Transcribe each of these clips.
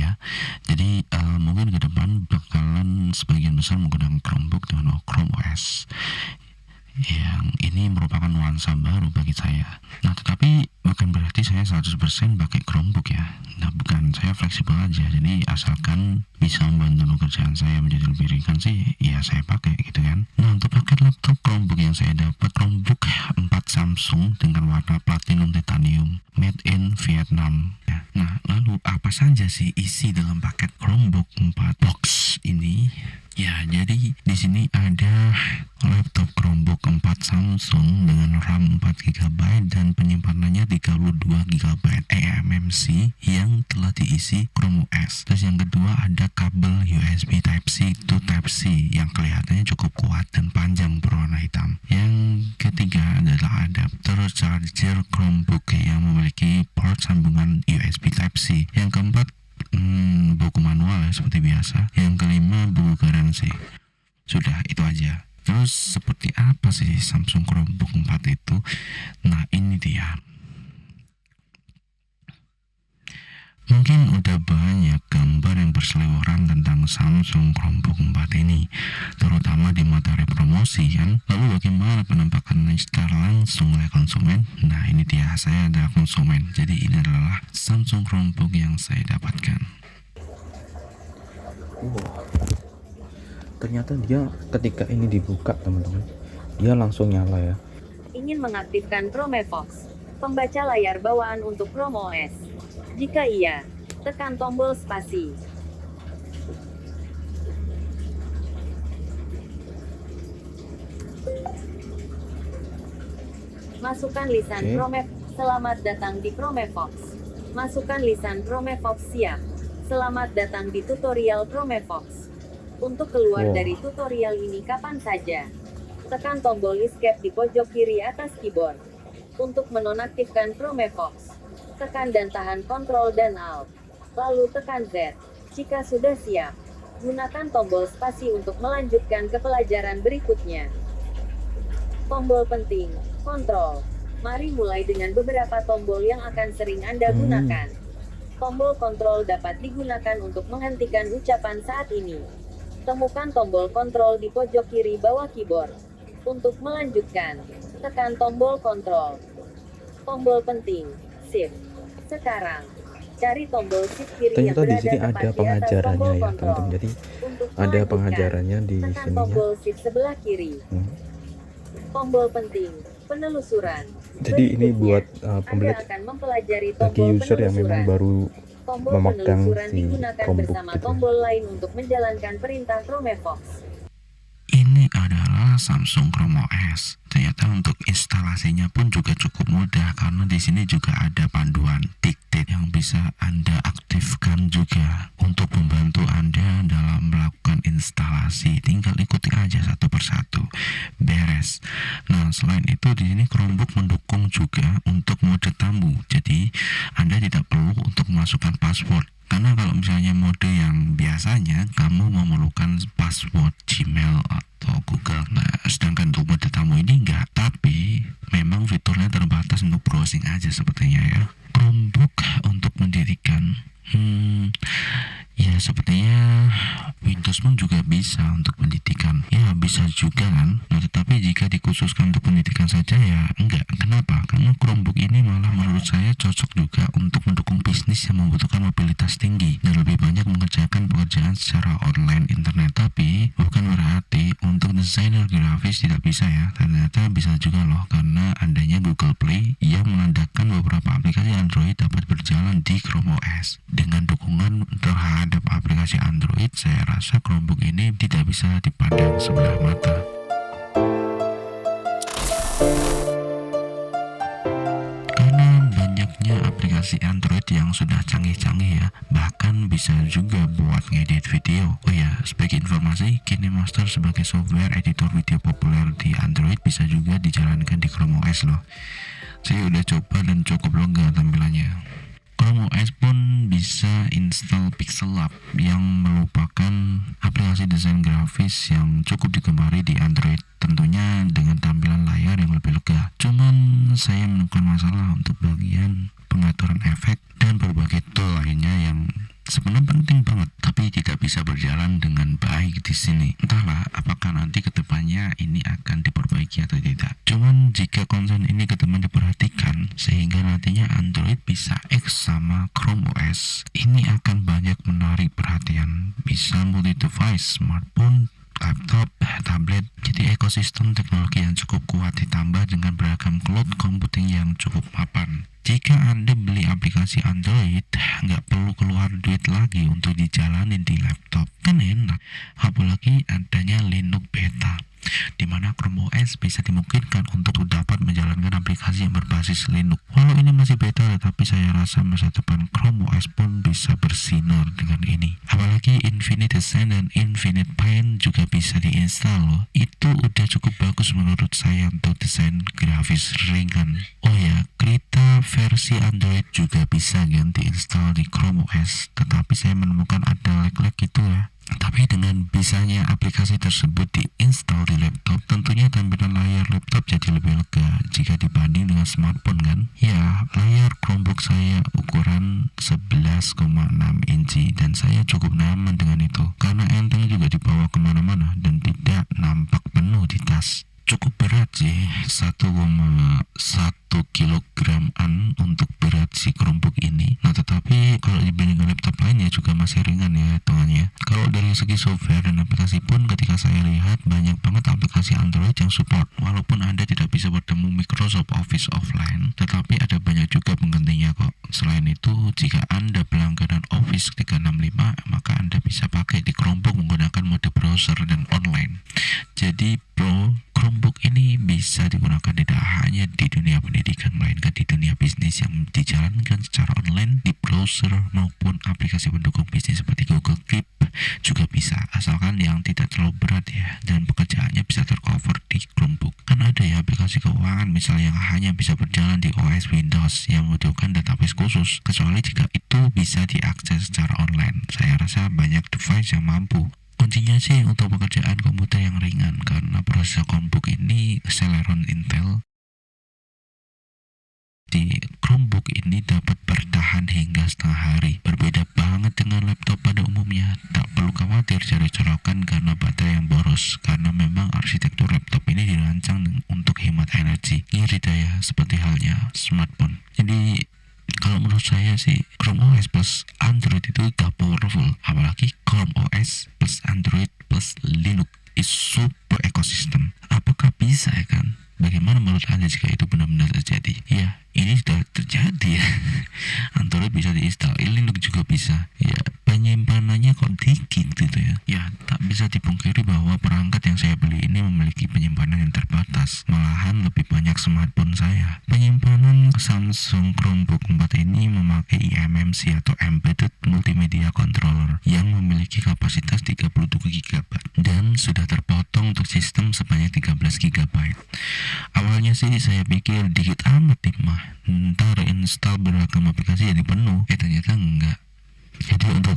ya. Jadi mungkin ke depan bakalan sebagian besar menggunakan Chromebook dengan Chrome OS, yang ini merupakan nuansa baru bagi saya. Nah, tetapi bukan berarti saya 100% pakai Chromebook ya. Nah, bukan, saya fleksibel aja. Jadi asalkan bisa membantu pekerjaan saya menjadi lebih ringan sih, ya saya pakai gitu kan. Nah, untuk paket laptop Chromebook yang saya dapat, Chromebook 4 Samsung dengan warna platinum titanium, made in Vietnam. Nah, lalu apa saja sih isi dalam paket Chromebook 4 box ini? Ya, jadi di sini ada laptop Chromebook 4 Samsung dengan RAM 4 GB dan penyimpanannya 32 GB eMMC yang telah diisi Chrome OS. Terus yang kedua ada kabel USB Type-C to Type-C yang kelihatannya cukup kuat dan panjang berwarna hitam. Yang ketiga adalah adapter charger Chromebook yang memiliki port sambungan USB Type-C. Yang keempat buku manual ya seperti biasa. Yang kelima buku garansi. Sudah, itu aja. Terus seperti apa sih Samsung Chromebook 4 itu? Nah, ini dia. Mungkin udah banyak gambar yang berseliweran tentang Samsung Chromebook 4 ini, terutama di materi promosi kan. Lalu bagaimana penampakannya secara langsung oleh konsumen? Nah, ini dia, saya adalah konsumen. Jadi ini adalah Samsung Chromebook yang saya dapatkan. Ternyata dia ketika ini dibuka teman-teman, dia langsung nyala ya. Ingin mengaktifkan Chromevox, pembaca layar bawaan untuk Chrome OS. Jika iya, tekan tombol spasi. Masukkan lisan Chromevox. Selamat datang di Chromevox. Masukkan lisan Chromevox siap. Selamat datang di tutorial Chromevox. Untuk keluar dari tutorial ini kapan saja, tekan tombol escape di pojok kiri atas keyboard. Untuk menonaktifkan Chromevox, tekan dan tahan Ctrl dan Alt. Lalu tekan Z. Jika sudah siap, gunakan tombol spasi untuk melanjutkan ke pelajaran berikutnya. Tombol penting, Ctrl. Mari mulai dengan beberapa tombol yang akan sering Anda gunakan. Tombol Ctrl dapat digunakan untuk menghentikan ucapan saat ini. Temukan tombol Ctrl di pojok kiri bawah keyboard. Untuk melanjutkan, tekan tombol Ctrl. Tombol penting, Shift. Sekarang, cari tombol Shift kiri yang Ternyata di berada sini tepat ada di atas pengajarannya tombol ya Ctrl. teman-teman. Jadi Untuk ada melanjutkan, pengajarannya di tekan sini ya. tombol Shift sebelah kiri. Tombol penting, penelusuran. Jadi ini Berikutnya, buat Anda pembeli akan mempelajari bagi tombol user yang memang penelusuran. baru Tombol memegang penelusuran si digunakan Chromebook bersama gitu. tombol lain untuk menjalankan perintah Chromevox. Ini adalah Samsung Chrome OS. Ternyata untuk instalasinya pun juga cukup mudah karena di sini juga ada panduan dictate yang bisa Anda aktifkan juga untuk membantu Anda dalam melakukan instalasi. Tinggal ikuti aja satu persatu. Beres. Nah, selain itu di sini Chromebook mendukung juga untuk mode tamu. Jadi, Anda tidak perlu untuk memasukkan password. Karena kalau misalnya mode yang biasanya kamu memerlukan password Gmail atau Google. Nah, sedangkan untuk mode tamu ini enggak, tapi memang fiturnya terbatas untuk browsing aja sepertinya ya. Chromebook untuk mendirikan ya sepertinya Windows pun juga bisa untuk pendidikan. Ya bisa juga kan. Nah, tetapi jika dikhususkan untuk pendidikan saja ya enggak. Kenapa? Karena Chromebook ini malah menurut saya cocok juga untuk mendukung bisnis yang membutuhkan mobilitas tinggi dan lebih banyak mengerjakan pekerjaan secara online internet. Tapi bukan berarti untuk desainer grafis tidak bisa ya. Ternyata bisa juga loh, karena adanya Google Play yang menandakan beberapa aplikasi Android dapat berjalan di Chrome OS. Dengan dukungan terhadap aplikasi Android, saya rasa Chromebook ini tidak bisa dipandang sebelah mata. Karena banyaknya aplikasi Android yang sudah canggih-canggih ya, bahkan bisa juga buat ngedit video. Oh ya, sebagai informasi, KineMaster sebagai software editor video populer di Android bisa juga dijalankan di Chrome OS loh. Saya udah coba dan cukup lega tampilannya. Chrome OS pun bisa install Pixel Lab yang merupakan aplikasi desain grafis yang cukup digemari di Android, tentunya dengan tampilan layar yang lebih lega. Cuman saya menemukan masalah untuk bagian pengaturan efek dan berbagai tool lainnya yang sebenarnya penting banget, tapi tidak bisa berjalan dengan baik di sini. Entahlah apakah nanti kedepannya ini akan diperbaiki atau tidak. Cuman jika konsen ini kedepan diperhatikan sehingga nantinya Android bisa X sama Chrome OS, ini akan banyak menarik perhatian. Bisa multi device, smartphone, laptop, tablet. Jadi ekosistem teknologi yang cukup kuat ditambah dengan beragam cloud computing yang cukup mapan. Jika Anda beli aplikasi Android, nggak perlu keluar duit lagi untuk dijalanin di laptop. Kan enak. Apalagi adanya Linux Beta, di mana Chrome OS bisa dimungkinkan untuk dapat menjalankan aplikasi yang berbasis Linux. Walau ini masih beta, tetapi saya rasa masa depan Chrome OS pun bisa bersinar dengan ini. Apalagi Infinite Design dan Infinite Paint juga bisa diinstal loh. Itu udah cukup bagus menurut saya untuk desain grafis ringan. Oh ya, Krita versi Android juga bisa diinstal di Chrome OS, tetapi saya menemukan ada lag-lag gitu ya. Tapi dengan bisanya aplikasi tersebut diinstal di laptop, tentunya tampilan layar laptop jadi lebih lega jika dibanding dengan smartphone kan. Ya, layar Chromebook saya ukuran 11,6 inci dan saya cukup nyaman dengan itu karena enteng juga dibawa kemana-mana dan tidak nampak penuh di tas. Cukup berat sih, 1,1 kilograman untuk berat si Chromebook ini. Nah tetapi kalau dibandingkan laptop lainnya juga masih ringan ya hitungannya. Kalau dari segi software dan aplikasi pun ketika saya lihat banyak banget aplikasi Android yang support. Walaupun Anda tidak bisa bertemu Microsoft Office offline, tetapi ada banyak juga penggantinya kok. Selain itu, jika Anda pelanggaran Office 365, maka Anda bisa pakai di Chromebook menggunakan mode browser dan online. Jadi Chromebook ini bisa digunakan tidak hanya di dunia pendidikan, melainkan di dunia bisnis yang dijalankan secara online di browser maupun aplikasi pendukung bisnis seperti Google Keep juga bisa, asalkan yang tidak terlalu berat ya, dan pekerjaannya bisa tercover di Chromebook. Kan ada ya aplikasi keuangan misalnya yang hanya bisa berjalan di OS Windows yang membutuhkan database khusus, kecuali jika itu bisa diakses secara online. Saya rasa banyak device yang mampu. Kuncinya sih untuk pekerjaan komputer yang ringan karena prosesor Chromebook ini Celeron Intel. Di Chromebook ini dapat bertahan hingga setengah hari. Berbeda banget dengan laptop pada umumnya. Tak perlu khawatir cari colokan karena baterai yang boros, karena memang arsitektur laptop ini dirancang untuk hemat energi. Irit ya, seperti halnya smartphone. Jadi kalau menurut saya sih Chrome OS plus Android itu udah powerful. Apalagi Chrome OS plus Android plus Linux is super ekosistem. Apakah bisa ya kan? Bagaimana menurut Anda jika itu benar-benar terjadi? Ya, ini sudah terjadi ya. Android bisa diinstal, Linux juga bisa. Ya, penyimpanannya kok dikit gitu ya. Ya, tak bisa dipungkiri bahwa perangkat yang saya beli ini memiliki penyimpanan yang terbatas. Malahan lebih banyak smartphone saya. Penyimpanan Samsung Chromebook 4 ini memakai eMMC atau Embedded Multimedia Controller yang memiliki kapasitas 32 GB dan sudah terpotong untuk sistem sebanyak 13 GB. Awalnya sih saya pikir dikit amat nih mah, ntar install beragam aplikasi jadi penuh. Ternyata enggak. Jadi untuk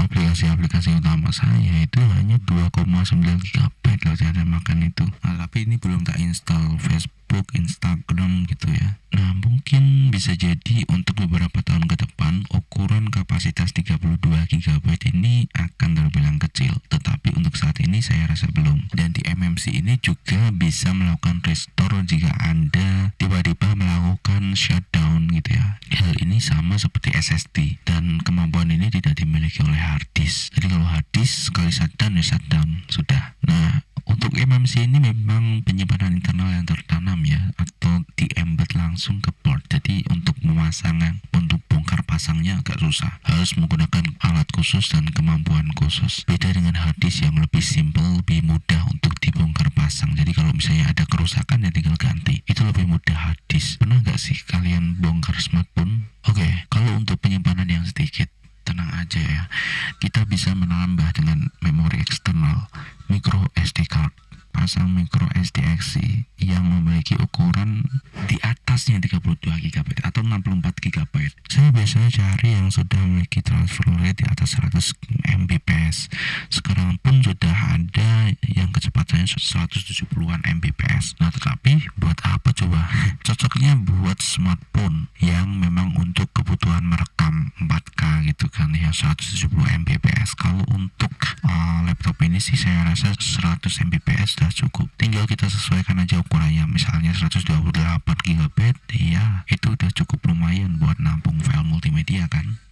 aplikasi-aplikasi utama saya itu hanya 2,9 GB loh saya makan itu. Nah, tapi ini belum tak install Facebook, Instagram gitu ya. Nah mungkin bisa jadi untuk beberapa tahun ke depan ukuran kapasitas 32 GB ini akan terbilang kecil. Tetapi untuk saat ini saya rasa belum. Dan di eMMC ini juga bisa melakukan restore jika Anda tiba-tiba melakukan shutdown gitu ya. Hal ini sama seperti SSD dan kemampuan ini tidak dimiliki oleh hard disk. Jadi kalau hard disk sekali shutdown ya shutdown sudah. Nah untuk eMMC ini memang penyimpanan internal yang tertanam ya, atau di-embed langsung ke board. Jadi untuk memasangnya, untuk bongkar pasangnya agak susah. Harus menggunakan alat khusus dan kemampuan khusus. Beda dengan hard disk yang lebih simple, lebih mudah untuk dibongkar pasang. Jadi kalau misalnya ada kerusakan ya tinggal ganti. Itu lebih mudah hard disk. Pernah nggak sih kalian bongkar smartphone? Oke, kalau untuk penyimpanan yang sedikit, tenang aja ya, kita bisa menambah dengan memori eksternal, micro SD card, pasang micro SDXC yang memiliki ukuran di atasnya 32 GB atau 64 GB. Saya biasanya cari yang sudah memiliki transfer rate di atas 100 Mbps. Sekarang pun sudah ada yang kecepatannya 170-an Mbps. Nah tetapi buat apa coba? Cocoknya buat smartphone yang memang untuk kebutuhan merekam 4K gitu kan ya, 170 Mbps. Kalau untuk laptop ini sih saya rasa 100 Mbps sudah cukup, tinggal kita sesuaikan aja ukurannya, misalnya 128 GB ya itu udah cukup lumayan buat nampung file multimedia kan.